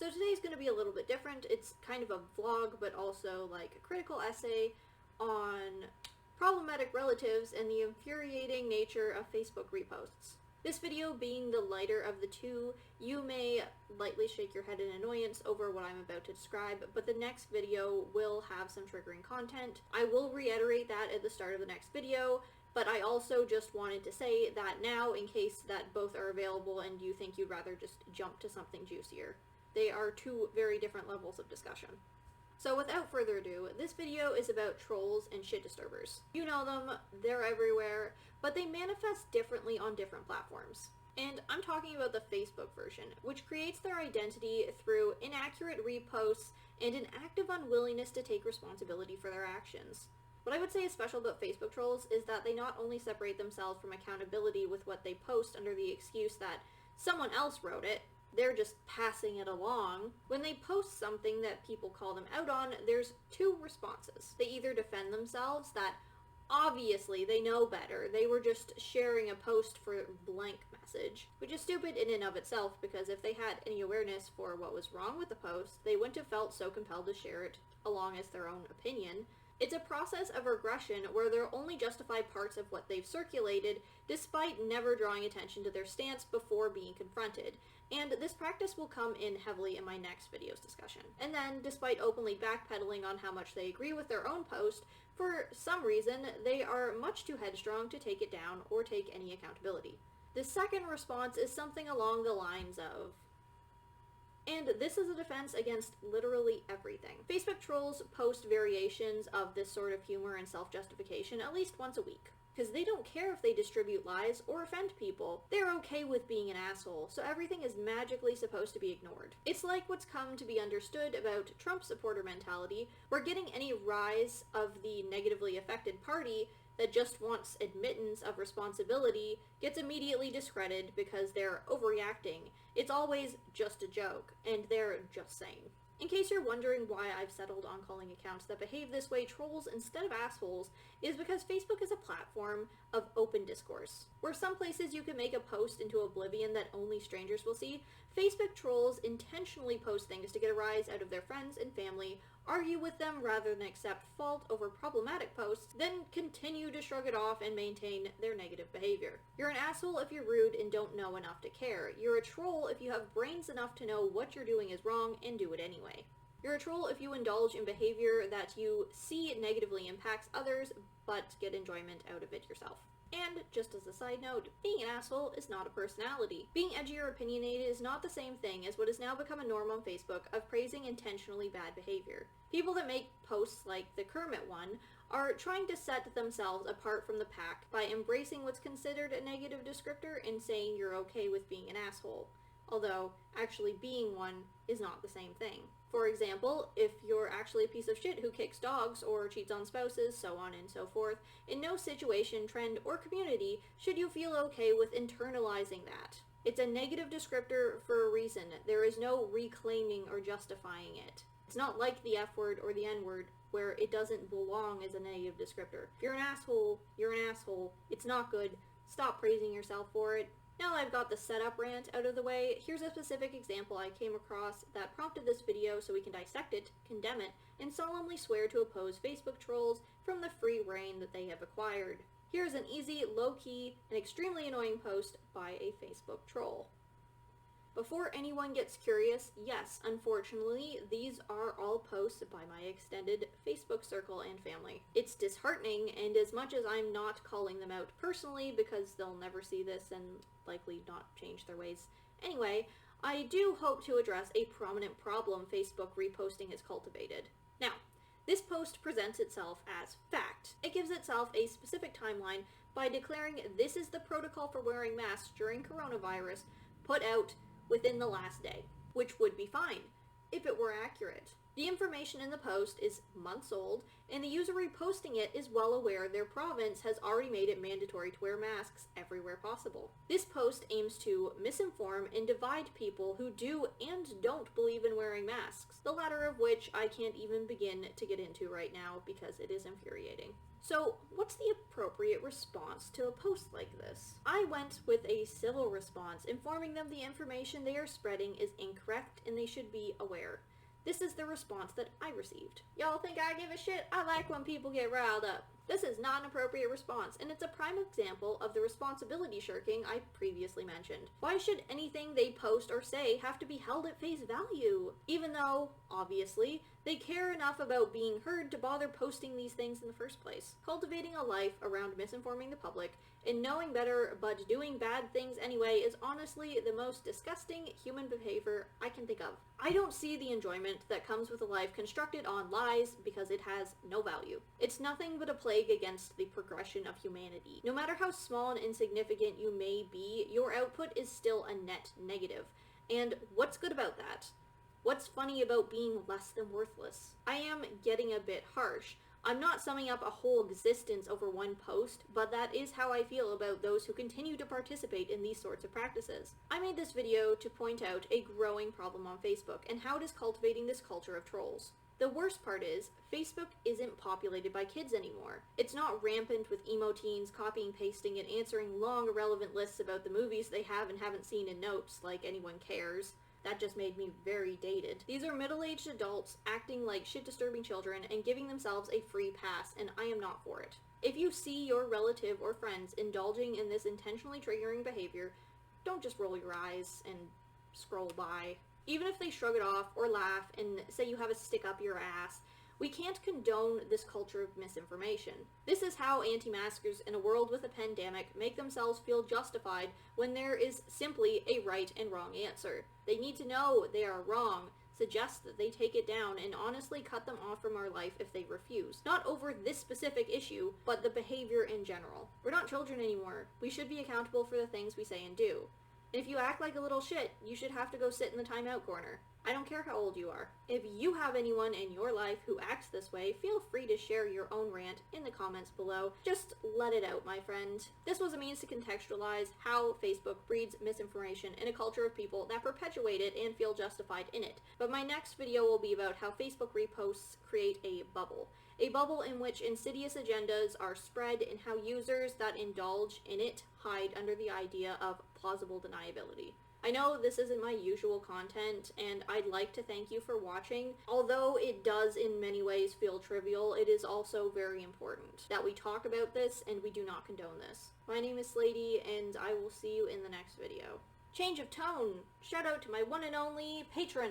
So today's going to be a little bit different. It's kind of a vlog, but also like a critical essay on problematic relatives and the infuriating nature of Facebook reposts. This video being the lighter of the two, you may lightly shake your head in annoyance over what I'm about to describe, but the next video will have some triggering content. I will reiterate that at the start of the next video, but I also just wanted to say that now, in case that both are available and you think you'd rather just jump to something juicier. They are two very different levels of discussion. So without further ado, this video is about trolls and shit disturbers. You know them, they're everywhere, but they manifest differently on different platforms. And I'm talking about the Facebook version, which creates their identity through inaccurate reposts and an active unwillingness to take responsibility for their actions. What I would say is special about Facebook trolls is that they not only separate themselves from accountability with what they post under the excuse that someone else wrote it, they're just passing it along. When they post something that people call them out on, there's two responses. They either defend themselves, that obviously they know better, they were just sharing a post for blank message, which is stupid in and of itself, because if they had any awareness for what was wrong with the post, they wouldn't have felt so compelled to share it along as their own opinion. It's a process of regression where they'll only justify parts of what they've circulated, despite never drawing attention to their stance before being confronted. And this practice will come in heavily in my next video's discussion. And then, despite openly backpedaling on how much they agree with their own post, for some reason, they are much too headstrong to take it down or take any accountability. The second response is something along the lines of, and this is a defense against literally everything. Facebook trolls post variations of this sort of humor and self-justification at least once a week, because they don't care if they distribute lies or offend people. They're okay with being an asshole, so everything is magically supposed to be ignored. It's like what's come to be understood about Trump supporter mentality, where getting any rise of the negatively affected party that just wants admittance of responsibility gets immediately discredited because they're overreacting. It's always just a joke, and they're just saying. In case you're wondering why I've settled on calling accounts that behave this way trolls instead of assholes, is because Facebook is a platform of open discourse. Where some places you can make a post into oblivion that only strangers will see, Facebook trolls intentionally post things to get a rise out of their friends and family, argue with them rather than accept fault over problematic posts, then continue to shrug it off and maintain their negative behavior. You're an asshole if you're rude and don't know enough to care. You're a troll if you have brains enough to know what you're doing is wrong and do it anyway. You're a troll if you indulge in behavior that you see negatively impacts others, but get enjoyment out of it yourself. And, just as a side note, being an asshole is not a personality. Being edgy or opinionated is not the same thing as what has now become a norm on Facebook of praising intentionally bad behavior. People that make posts like the Kermit one are trying to set themselves apart from the pack by embracing what's considered a negative descriptor and saying you're okay with being an asshole, although actually being one is not the same thing. For example, if you're actually a piece of shit who kicks dogs or cheats on spouses, so on and so forth, in no situation, trend, or community should you feel okay with internalizing that. It's a negative descriptor for a reason. There is no reclaiming or justifying it. It's not like the F word or the N word, where it doesn't belong as a negative descriptor. If you're an asshole, you're an asshole. It's not good. Stop praising yourself for it. Now that I've got the setup rant out of the way, here's a specific example I came across that prompted this video so we can dissect it, condemn it, and solemnly swear to oppose Facebook trolls from the free reign that they have acquired. Here's an easy, low-key, and extremely annoying post by a Facebook troll. Before anyone gets curious, yes, unfortunately, these are all posts by my extended Facebook circle and family. It's disheartening, and as much as I'm not calling them out personally because they'll never see this and likely not change their ways anyway, I do hope to address a prominent problem Facebook reposting has cultivated. Now, this post presents itself as fact. It gives itself a specific timeline by declaring this is the protocol for wearing masks during coronavirus put out within the last day, which would be fine if it were accurate. The information in the post is months old, and the user reposting it is well aware their province has already made it mandatory to wear masks everywhere possible. This post aims to misinform and divide people who do and don't believe in wearing masks, the latter of which I can't even begin to get into right now because it is infuriating. So, what's the appropriate response to a post like this? I went with a civil response, informing them the information they are spreading is incorrect and they should be aware. This is the response that I received. Y'all think I give a shit? I like when people get riled up. This is not an appropriate response, and it's a prime example of the responsibility shirking I previously mentioned. Why should anything they post or say have to be held at face value? Even though, obviously, they care enough about being heard to bother posting these things in the first place. Cultivating a life around misinforming the public and knowing better but doing bad things anyway is honestly the most disgusting human behavior I can think of. I don't see the enjoyment that comes with a life constructed on lies because it has no value. It's nothing but a plague against the progression of humanity. No matter how small and insignificant you may be, your output is still a net negative. And what's good about that? What's funny about being less than worthless? I am getting a bit harsh. I'm not summing up a whole existence over one post, but that is how I feel about those who continue to participate in these sorts of practices. I made this video to point out a growing problem on Facebook and how it is cultivating this culture of trolls. The worst part is, Facebook isn't populated by kids anymore. It's not rampant with emo teens copying, pasting, and answering long, irrelevant lists about the movies they have and haven't seen in notes like anyone cares. That just made me very dated. These are middle-aged adults acting like shit-disturbing children and giving themselves a free pass, and I am not for it. If you see your relative or friends indulging in this intentionally triggering behavior, don't just roll your eyes and scroll by. Even if they shrug it off or laugh and say you have a stick up your ass, we can't condone this culture of misinformation. This is how anti-maskers in a world with a pandemic make themselves feel justified when there is simply a right and wrong answer. They need to know they are wrong, suggest that they take it down, and honestly cut them off from our life if they refuse. Not over this specific issue, but the behavior in general. We're not children anymore. We should be accountable for the things we say and do. And if you act like a little shit, you should have to go sit in the timeout corner. I don't care how old you are. If you have anyone in your life who acts this way, feel free to share your own rant in the comments below. Just let it out, my friend. This was a means to contextualize how Facebook breeds misinformation in a culture of people that perpetuate it and feel justified in it. But my next video will be about how Facebook reposts create a bubble. A bubble in which insidious agendas are spread and how users that indulge in it hide under the idea of plausible deniability. I know this isn't my usual content, and I'd like to thank you for watching. Although it does in many ways feel trivial, it is also very important that we talk about this and we do not condone this. My name is Slady, and I will see you in the next video. Change of tone! Shout out to my one and only patron,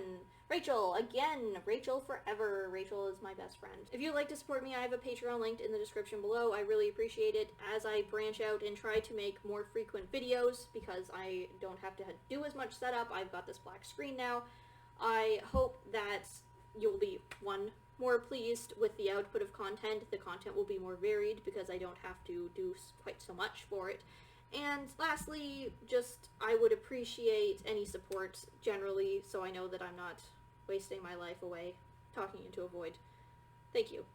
Rachel. Again, Rachel forever. Rachel is my best friend. If you'd like to support me, I have a Patreon linked in the description below. I really appreciate it as I branch out and try to make more frequent videos because I don't have to do as much setup. I've got this black screen now. I hope that you'll be, one, more pleased with the output of content. The content will be more varied because I don't have to do quite so much for it. And lastly, just I would appreciate any support generally so I know that I'm not wasting my life away talking into a void. Thank you.